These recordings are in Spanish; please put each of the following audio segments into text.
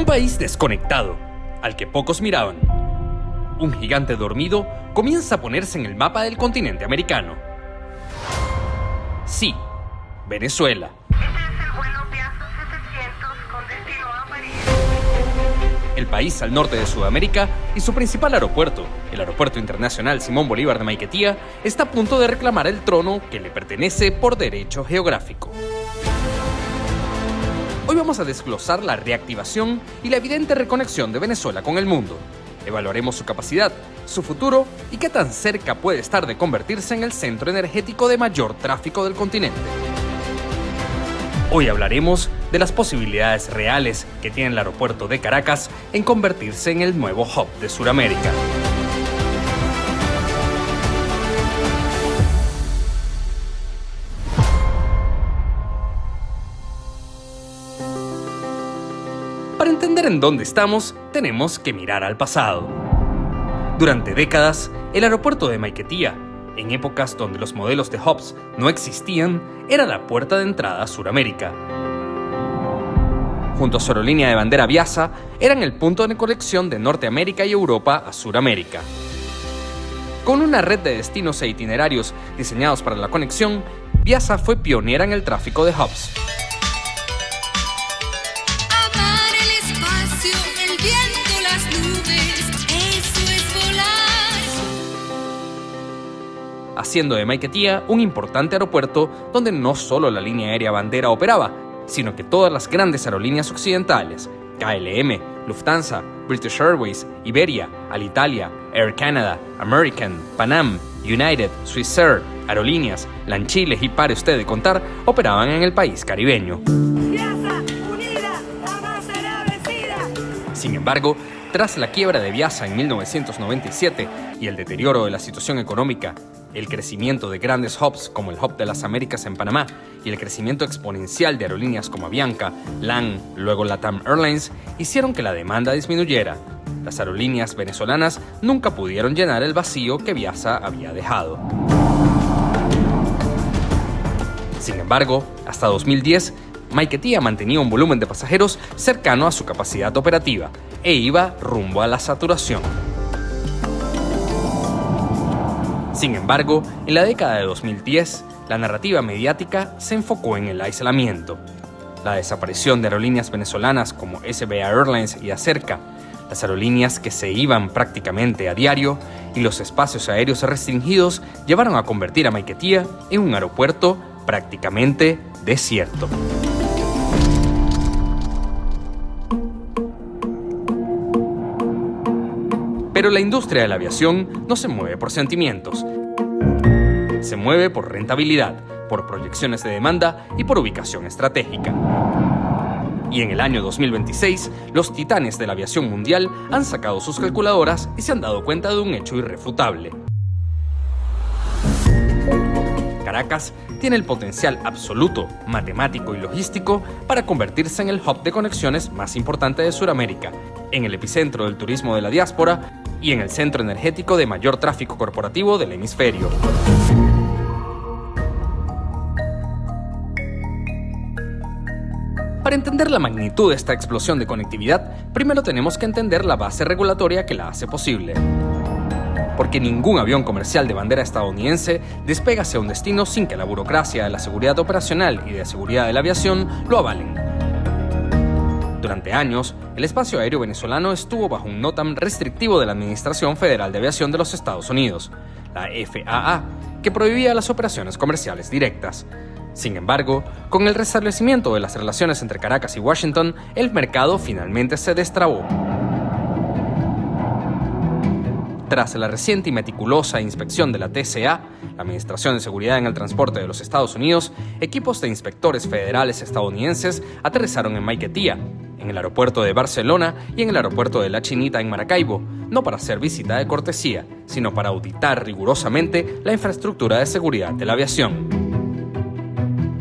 Un país desconectado, al que pocos miraban. Un gigante dormido comienza a ponerse en el mapa del continente americano. Sí, Venezuela. Este es el vuelo Piazza 700 con destino a París. El país al norte de Sudamérica y su principal aeropuerto, el Aeropuerto Internacional Simón Bolívar de Maiquetía, está a punto de reclamar el trono que le pertenece por derecho geográfico. Hoy vamos a desglosar la reactivación y la evidente reconexión de Venezuela con el mundo. Evaluaremos su capacidad, su futuro y qué tan cerca puede estar de convertirse en el centro energético de mayor tráfico del continente. Hoy hablaremos de las posibilidades reales que tiene el aeropuerto de Caracas en convertirse en el nuevo hub de Sudamérica. Para entender en dónde estamos, tenemos que mirar al pasado. Durante décadas, el aeropuerto de Maiquetía, en épocas donde los modelos de hubs no existían, era la puerta de entrada a Sudamérica. Junto a su aerolínea de bandera Viasa, eran el punto de conexión de Norteamérica y Europa a Sudamérica. Con una red de destinos e itinerarios diseñados para la conexión, Viasa fue pionera en el tráfico de hubs. Haciendo de Maiquetía un importante aeropuerto donde no solo la línea aérea bandera operaba, sino que todas las grandes aerolíneas occidentales, KLM, Lufthansa, British Airways, Iberia, Alitalia, Air Canada, American, Panam, United, Swissair, Aerolíneas, Lanchiles y pare usted de contar, operaban en el país caribeño. Viasa, unida, jamás será vencida. Sin embargo, tras la quiebra de Viasa en 1997 y el deterioro de la situación económica, el crecimiento de grandes hubs como el Hub de las Américas en Panamá y el crecimiento exponencial de aerolíneas como Avianca, LAN, luego LATAM Airlines, hicieron que la demanda disminuyera. Las aerolíneas venezolanas nunca pudieron llenar el vacío que Viasa había dejado. Sin embargo, hasta 2010, Maiquetía mantenía un volumen de pasajeros cercano a su capacidad operativa e iba rumbo a la saturación. Sin embargo, en la década de 2010, la narrativa mediática se enfocó en el aislamiento. La desaparición de aerolíneas venezolanas como SBA Airlines y Acerca, las aerolíneas que se iban prácticamente a diario y los espacios aéreos restringidos llevaron a convertir a Maiquetía en un aeropuerto prácticamente desierto. Pero la industria de la aviación no se mueve por sentimientos. Se mueve por rentabilidad, por proyecciones de demanda y por ubicación estratégica. Y en el año 2026, los titanes de la aviación mundial han sacado sus calculadoras y se han dado cuenta de un hecho irrefutable. Caracas tiene el potencial absoluto, matemático y logístico para convertirse en el hub de conexiones más importante de Sudamérica, en el epicentro del turismo de la diáspora y en el centro energético de mayor tráfico corporativo del hemisferio. Para entender la magnitud de esta explosión de conectividad, primero tenemos que entender la base regulatoria que la hace posible. Porque ningún avión comercial de bandera estadounidense despega hacia un destino sin que la burocracia de la seguridad operacional y de seguridad de la aviación lo avalen. Durante años, el espacio aéreo venezolano estuvo bajo un NOTAM restrictivo de la Administración Federal de Aviación de los Estados Unidos, la FAA, que prohibía las operaciones comerciales directas. Sin embargo, con el restablecimiento de las relaciones entre Caracas y Washington, el mercado finalmente se destrabó. Tras la reciente y meticulosa inspección de la TSA, la Administración de Seguridad en el Transporte de los Estados Unidos, equipos de inspectores federales estadounidenses aterrizaron en Maiquetía, en el aeropuerto de Barcelona y en el aeropuerto de La Chinita en Maracaibo, no para hacer visita de cortesía, sino para auditar rigurosamente la infraestructura de seguridad de la aviación.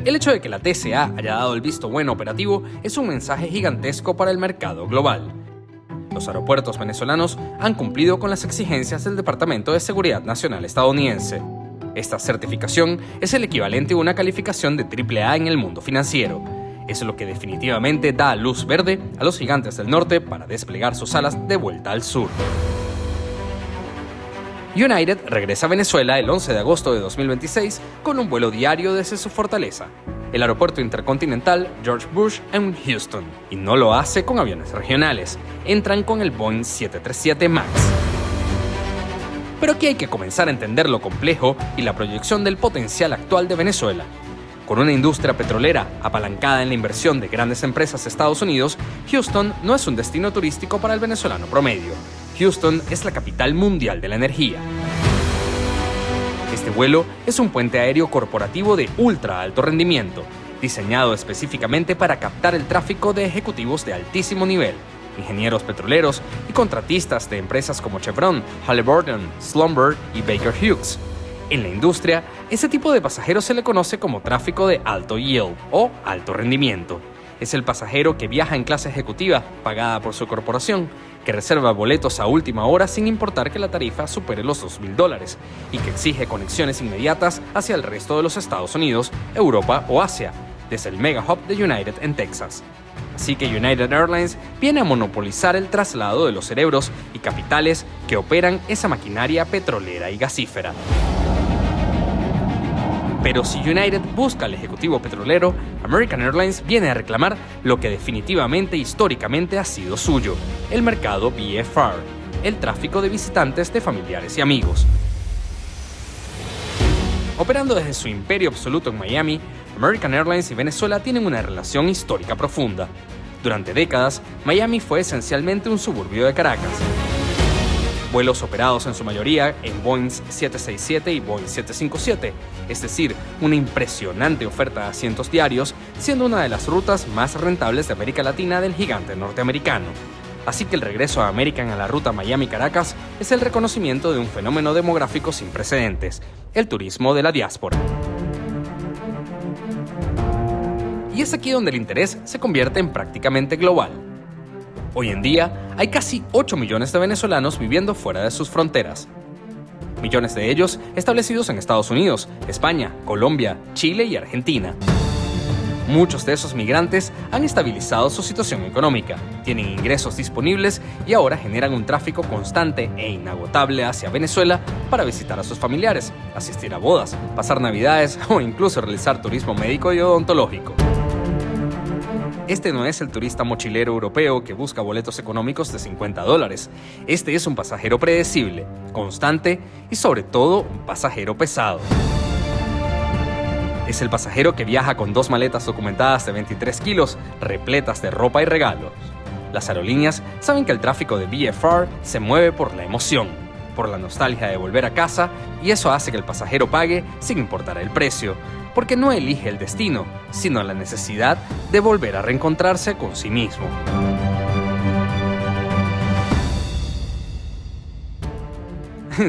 El hecho de que la TSA haya dado el visto bueno operativo es un mensaje gigantesco para el mercado global. Los aeropuertos venezolanos han cumplido con las exigencias del Departamento de Seguridad Nacional estadounidense. Esta certificación es el equivalente a una calificación de AAA en el mundo financiero. Es lo que definitivamente da luz verde a los gigantes del norte para desplegar sus alas de vuelta al sur. United regresa a Venezuela el 11 de agosto de 2026 con un vuelo diario desde su fortaleza, el aeropuerto intercontinental George Bush en Houston, y no lo hace con aviones regionales, entran con el Boeing 737 MAX. Pero aquí hay que comenzar a entender lo complejo y la proyección del potencial actual de Venezuela. Con una industria petrolera apalancada en la inversión de grandes empresas de Estados Unidos, Houston no es un destino turístico para el venezolano promedio. Houston es la capital mundial de la energía. Este vuelo es un puente aéreo corporativo de ultra alto rendimiento, diseñado específicamente para captar el tráfico de ejecutivos de altísimo nivel, ingenieros petroleros y contratistas de empresas como Chevron, Halliburton, Schlumberger y Baker Hughes. En la industria, ese tipo de pasajeros se le conoce como tráfico de alto yield o alto rendimiento. Es el pasajero que viaja en clase ejecutiva, pagada por su corporación, que reserva boletos a última hora sin importar que la tarifa supere los $2,000 y que exige conexiones inmediatas hacia el resto de los Estados Unidos, Europa o Asia, desde el mega hub de United en Texas. Así que United Airlines viene a monopolizar el traslado de los cerebros y capitales que operan esa maquinaria petrolera y gasífera. Pero si United busca al ejecutivo petrolero, American Airlines viene a reclamar lo que definitivamente históricamente ha sido suyo, el mercado VFR, el tráfico de visitantes de familiares y amigos. Operando desde su imperio absoluto en Miami, American Airlines y Venezuela tienen una relación histórica profunda. Durante décadas, Miami fue esencialmente un suburbio de Caracas. Vuelos operados en su mayoría en Boeing 767 y Boeing 757, es decir, una impresionante oferta de asientos diarios, siendo una de las rutas más rentables de América Latina del gigante norteamericano. Así que el regreso a American a la ruta Miami-Caracas es el reconocimiento de un fenómeno demográfico sin precedentes, el turismo de la diáspora. Y es aquí donde el interés se convierte en prácticamente global. Hoy en día, hay casi 8 millones de venezolanos viviendo fuera de sus fronteras. Millones de ellos establecidos en Estados Unidos, España, Colombia, Chile y Argentina. Muchos de esos migrantes han estabilizado su situación económica, tienen ingresos disponibles y ahora generan un tráfico constante e inagotable hacia Venezuela para visitar a sus familiares, asistir a bodas, pasar navidades o incluso realizar turismo médico y odontológico. Este no es el turista mochilero europeo que busca boletos económicos de $50. Este es un pasajero predecible, constante y sobre todo un pasajero pesado. Es el pasajero que viaja con 2 maletas documentadas de 23 kilos, repletas de ropa y regalos. Las aerolíneas saben que el tráfico de VFR se mueve por la emoción, por la nostalgia de volver a casa, y eso hace que el pasajero pague sin importar el precio, porque no elige el destino, sino la necesidad de volver a reencontrarse con sí mismo.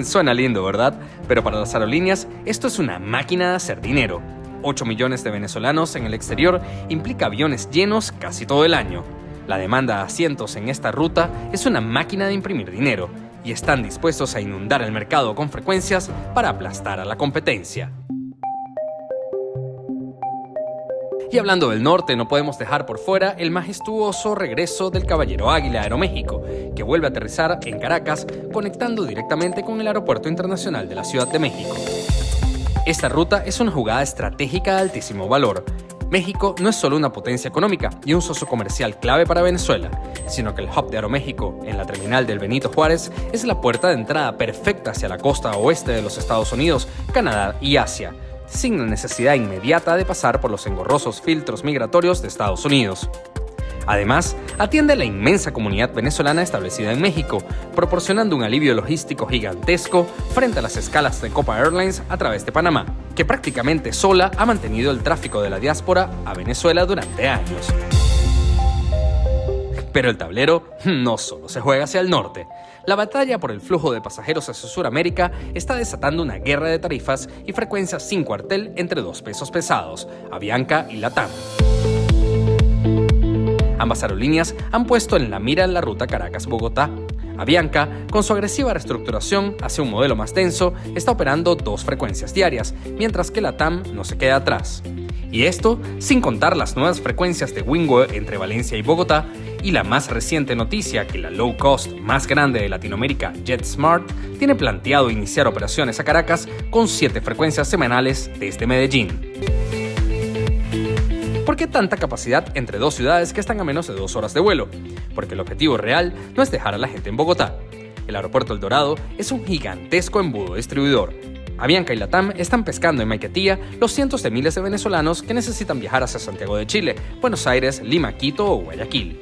Suena lindo, ¿verdad? Pero para las aerolíneas, esto es una máquina de hacer dinero. 8 millones de venezolanos en el exterior implica aviones llenos casi todo el año. La demanda de asientos en esta ruta es una máquina de imprimir dinero, y están dispuestos a inundar el mercado con frecuencias para aplastar a la competencia. Y hablando del norte, no podemos dejar por fuera el majestuoso regreso del Caballero Águila Aeroméxico, que vuelve a aterrizar en Caracas, conectando directamente con el Aeropuerto Internacional de la Ciudad de México. Esta ruta es una jugada estratégica de altísimo valor. México no es solo una potencia económica y un socio comercial clave para Venezuela, sino que el hub de Aeroméxico en la terminal del Benito Juárez es la puerta de entrada perfecta hacia la costa oeste de los Estados Unidos, Canadá y Asia, sin la necesidad inmediata de pasar por los engorrosos filtros migratorios de Estados Unidos. Además, atiende a la inmensa comunidad venezolana establecida en México, proporcionando un alivio logístico gigantesco frente a las escalas de Copa Airlines a través de Panamá, que prácticamente sola ha mantenido el tráfico de la diáspora a Venezuela durante años. Pero el tablero no solo se juega hacia el norte. La batalla por el flujo de pasajeros hacia Sudamérica está desatando una guerra de tarifas y frecuencias sin cuartel entre 2 pesos pesados, Avianca y LATAM. Ambas aerolíneas han puesto en la mira la ruta Caracas-Bogotá. Avianca, con su agresiva reestructuración hacia un modelo más denso, está operando 2 frecuencias diarias, mientras que LATAM no se queda atrás. Y esto sin contar las nuevas frecuencias de Wingo entre Valencia y Bogotá, y la más reciente noticia que la low cost más grande de Latinoamérica, JetSmart, tiene planteado iniciar operaciones a Caracas con 7 frecuencias semanales desde Medellín. ¿Por qué tanta capacidad entre dos ciudades que están a menos de 2 horas de vuelo? Porque el objetivo real no es dejar a la gente en Bogotá. El aeropuerto El Dorado es un gigantesco embudo distribuidor. Avianca y LATAM están pescando en Maiquetía los cientos de miles de venezolanos que necesitan viajar hacia Santiago de Chile, Buenos Aires, Lima, Quito o Guayaquil.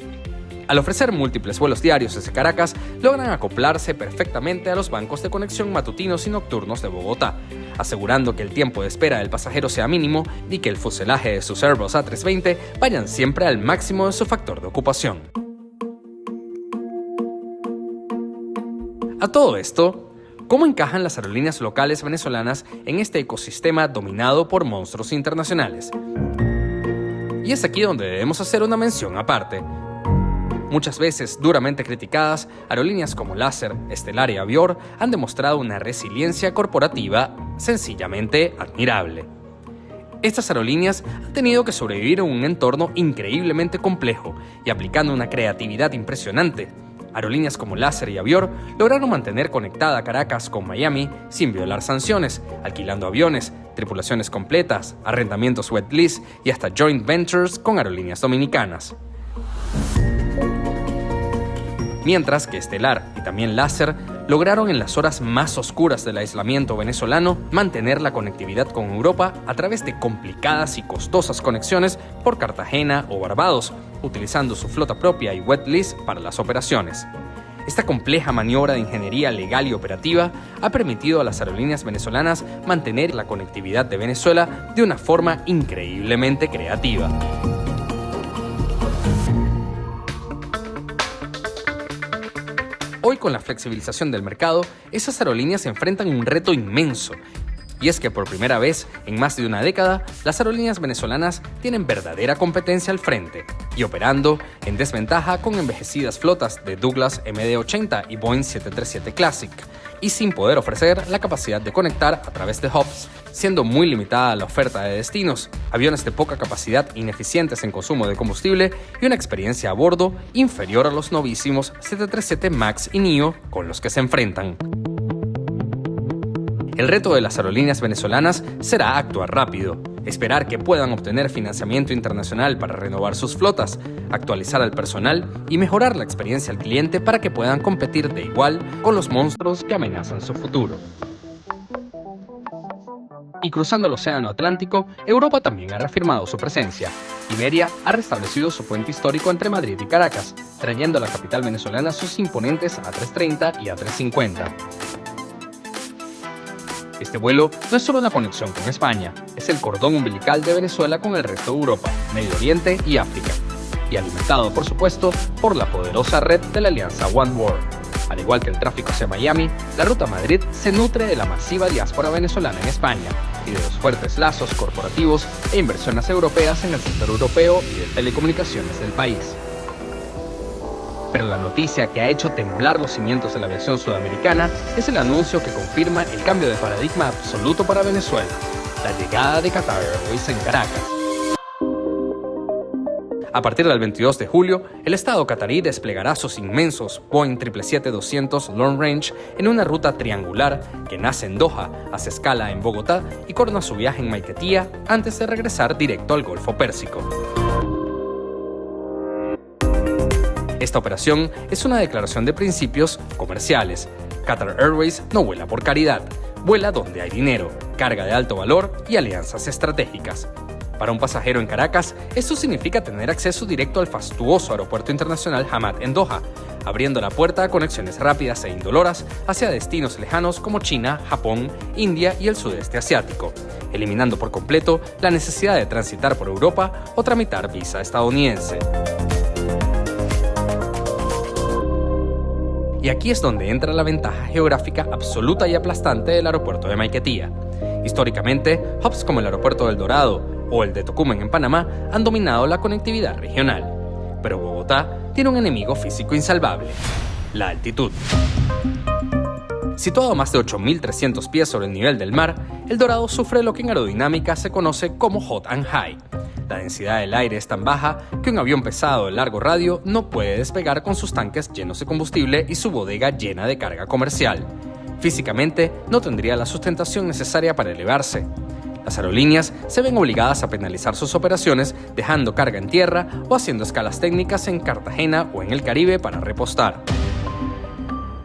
Al ofrecer múltiples vuelos diarios desde Caracas, logran acoplarse perfectamente a los bancos de conexión matutinos y nocturnos de Bogotá, asegurando que el tiempo de espera del pasajero sea mínimo y que el fuselaje de sus Airbus A320 vayan siempre al máximo de su factor de ocupación. A todo esto, ¿cómo encajan las aerolíneas locales venezolanas en este ecosistema dominado por monstruos internacionales? Y es aquí donde debemos hacer una mención aparte. Muchas veces duramente criticadas, aerolíneas como LASER, Estelar y Avior han demostrado una resiliencia corporativa sencillamente admirable. Estas aerolíneas han tenido que sobrevivir en un entorno increíblemente complejo y aplicando una creatividad impresionante. Aerolíneas como LASER y Avior lograron mantener conectada Caracas con Miami sin violar sanciones, alquilando aviones, tripulaciones completas, arrendamientos wet lease y hasta joint ventures con aerolíneas dominicanas. Mientras que Estelar y también LASER lograron en las horas más oscuras del aislamiento venezolano mantener la conectividad con Europa a través de complicadas y costosas conexiones por Cartagena o Barbados, utilizando su flota propia y wet lease para las operaciones. Esta compleja maniobra de ingeniería legal y operativa ha permitido a las aerolíneas venezolanas mantener la conectividad de Venezuela de una forma increíblemente creativa. Hoy, con la flexibilización del mercado, esas aerolíneas se enfrentan a un reto inmenso. Y es que por primera vez en más de una década, las aerolíneas venezolanas tienen verdadera competencia al frente y operando en desventaja con envejecidas flotas de Douglas MD-80 y Boeing 737 Classic, y sin poder ofrecer la capacidad de conectar a través de hubs, siendo muy limitada la oferta de destinos, aviones de poca capacidad ineficientes en consumo de combustible y una experiencia a bordo inferior a los novísimos 737 MAX y NEO con los que se enfrentan. El reto de las aerolíneas venezolanas será actuar rápido, esperar que puedan obtener financiamiento internacional para renovar sus flotas, actualizar al personal y mejorar la experiencia al cliente para que puedan competir de igual con los monstruos que amenazan su futuro. Y cruzando el Océano Atlántico, Europa también ha reafirmado su presencia. Iberia ha restablecido su puente histórico entre Madrid y Caracas, trayendo a la capital venezolana sus imponentes A330 y A350. Este vuelo no es solo una conexión con España, es el cordón umbilical de Venezuela con el resto de Europa, Medio Oriente y África, y alimentado, por supuesto, por la poderosa red de la alianza One World. Al igual que el tráfico hacia Miami, la ruta a Madrid se nutre de la masiva diáspora venezolana en España y de los fuertes lazos corporativos e inversiones europeas en el sector europeo y de telecomunicaciones del país. Pero la noticia que ha hecho temblar los cimientos de la aviación sudamericana es el anuncio que confirma el cambio de paradigma absoluto para Venezuela, la llegada de Qatar Airways en Caracas. A partir del 22 de julio, el Estado catarí desplegará sus inmensos Boeing 777-200 Long Range en una ruta triangular que nace en Doha, hace escala en Bogotá y corona su viaje en Maiquetía antes de regresar directo al Golfo Pérsico. Esta operación es una declaración de principios comerciales. Qatar Airways no vuela por caridad, vuela donde hay dinero, carga de alto valor y alianzas estratégicas. Para un pasajero en Caracas, esto significa tener acceso directo al fastuoso Aeropuerto Internacional Hamad en Doha, abriendo la puerta a conexiones rápidas e indoloras hacia destinos lejanos como China, Japón, India y el sudeste asiático, eliminando por completo la necesidad de transitar por Europa o tramitar visa estadounidense. Y aquí es donde entra la ventaja geográfica absoluta y aplastante del aeropuerto de Maiquetía. Históricamente, hubs como el aeropuerto del Dorado o el de Tocumen en Panamá han dominado la conectividad regional. Pero Bogotá tiene un enemigo físico insalvable: la altitud. Situado a más de 8.300 pies sobre el nivel del mar, el Dorado sufre lo que en aerodinámica se conoce como hot and high. La densidad del aire es tan baja que un avión pesado de largo radio no puede despegar con sus tanques llenos de combustible y su bodega llena de carga comercial. Físicamente, no tendría la sustentación necesaria para elevarse. Las aerolíneas se ven obligadas a penalizar sus operaciones dejando carga en tierra o haciendo escalas técnicas en Cartagena o en el Caribe para repostar.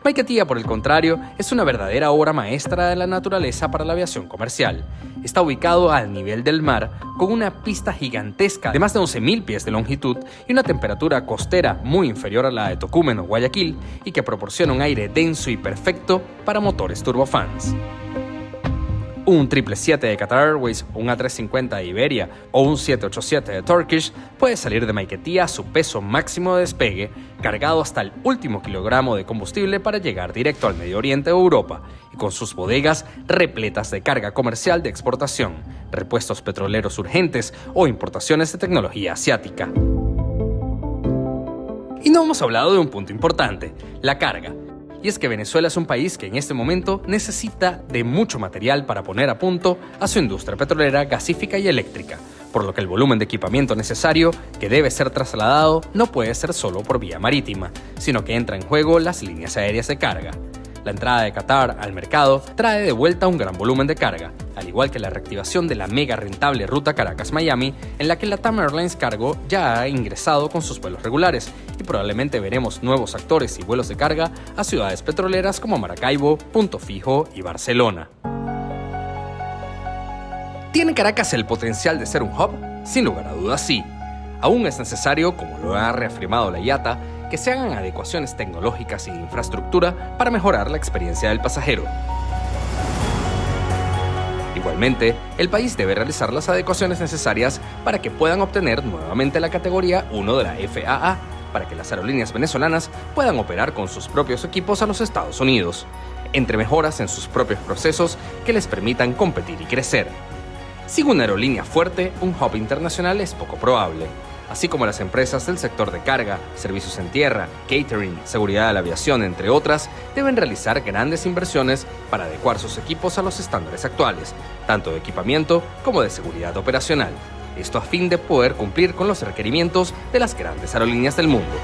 Maiquetía, por el contrario, es una verdadera obra maestra de la naturaleza para la aviación comercial. Está ubicado al nivel del mar, con una pista gigantesca de más de 11.000 pies de longitud y una temperatura costera muy inferior a la de Tocumen o Guayaquil y que proporciona un aire denso y perfecto para motores turbofans. Un 777 de Qatar Airways, un A350 de Iberia o un 787 de Turkish puede salir de Maiquetía a su peso máximo de despegue, cargado hasta el último kilogramo de combustible para llegar directo al Medio Oriente o Europa, y con sus bodegas repletas de carga comercial de exportación, repuestos petroleros urgentes o importaciones de tecnología asiática. Y no hemos hablado de un punto importante, la carga. Y es que Venezuela es un país que en este momento necesita de mucho material para poner a punto a su industria petrolera, gasífica y eléctrica, por lo que el volumen de equipamiento necesario que debe ser trasladado no puede ser solo por vía marítima, sino que entra en juego las líneas aéreas de carga. La entrada de Qatar al mercado trae de vuelta un gran volumen de carga, al igual que la reactivación de la mega rentable ruta Caracas-Miami, en la que LATAM Airlines Cargo ya ha ingresado con sus vuelos regulares, y probablemente veremos nuevos actores y vuelos de carga a ciudades petroleras como Maracaibo, Punto Fijo y Barcelona. ¿Tiene Caracas el potencial de ser un hub? Sin lugar a dudas, sí. Aún es necesario, como lo ha reafirmado la IATA, que se hagan adecuaciones tecnológicas y de infraestructura para mejorar la experiencia del pasajero. Igualmente, el país debe realizar las adecuaciones necesarias para que puedan obtener nuevamente la categoría 1 de la FAA, para que las aerolíneas venezolanas puedan operar con sus propios equipos a los Estados Unidos, entre mejoras en sus propios procesos que les permitan competir y crecer. Sin una aerolínea fuerte, un hub internacional es poco probable, así como las empresas del sector de carga, servicios en tierra, catering, seguridad de la aviación, entre otras, deben realizar grandes inversiones para adecuar sus equipos a los estándares actuales, tanto de equipamiento como de seguridad operacional. Esto a fin de poder cumplir con los requerimientos de las grandes aerolíneas del mundo.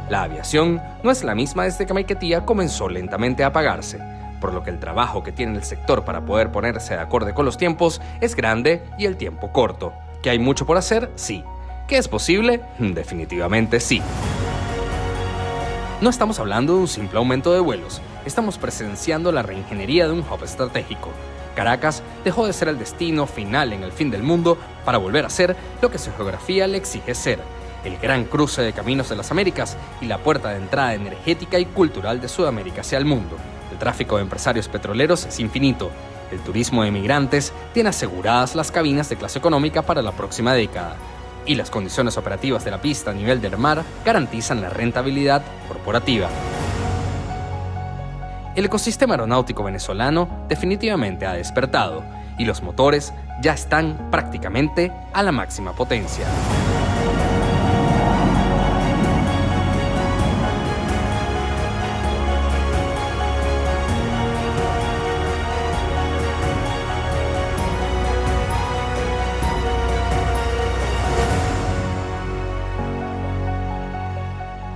La aviación no es la misma desde que Maiquetía comenzó lentamente a apagarse, por lo que el trabajo que tiene el sector para poder ponerse de acorde con los tiempos es grande y el tiempo corto. ¿Que hay mucho por hacer? Sí. ¿Que es posible? Definitivamente sí. No estamos hablando de un simple aumento de vuelos, estamos presenciando la reingeniería de un hub estratégico. Caracas dejó de ser el destino final en el fin del mundo para volver a ser lo que su geografía le exige ser: el gran cruce de caminos de las Américas y la puerta de entrada energética y cultural de Sudamérica hacia el mundo. El tráfico de empresarios petroleros es infinito. El turismo de migrantes tiene aseguradas las cabinas de clase económica para la próxima década. Y las condiciones operativas de la pista a nivel del mar garantizan la rentabilidad corporativa. El ecosistema aeronáutico venezolano definitivamente ha despertado y los motores ya están prácticamente a la máxima potencia.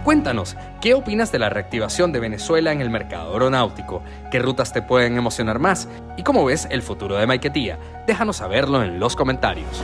Cuéntanos, ¿qué opinas de la reactivación de Venezuela en el mercado aeronáutico? ¿Qué rutas te pueden emocionar más? ¿Y cómo ves el futuro de Maiquetía? Déjanos saberlo en los comentarios.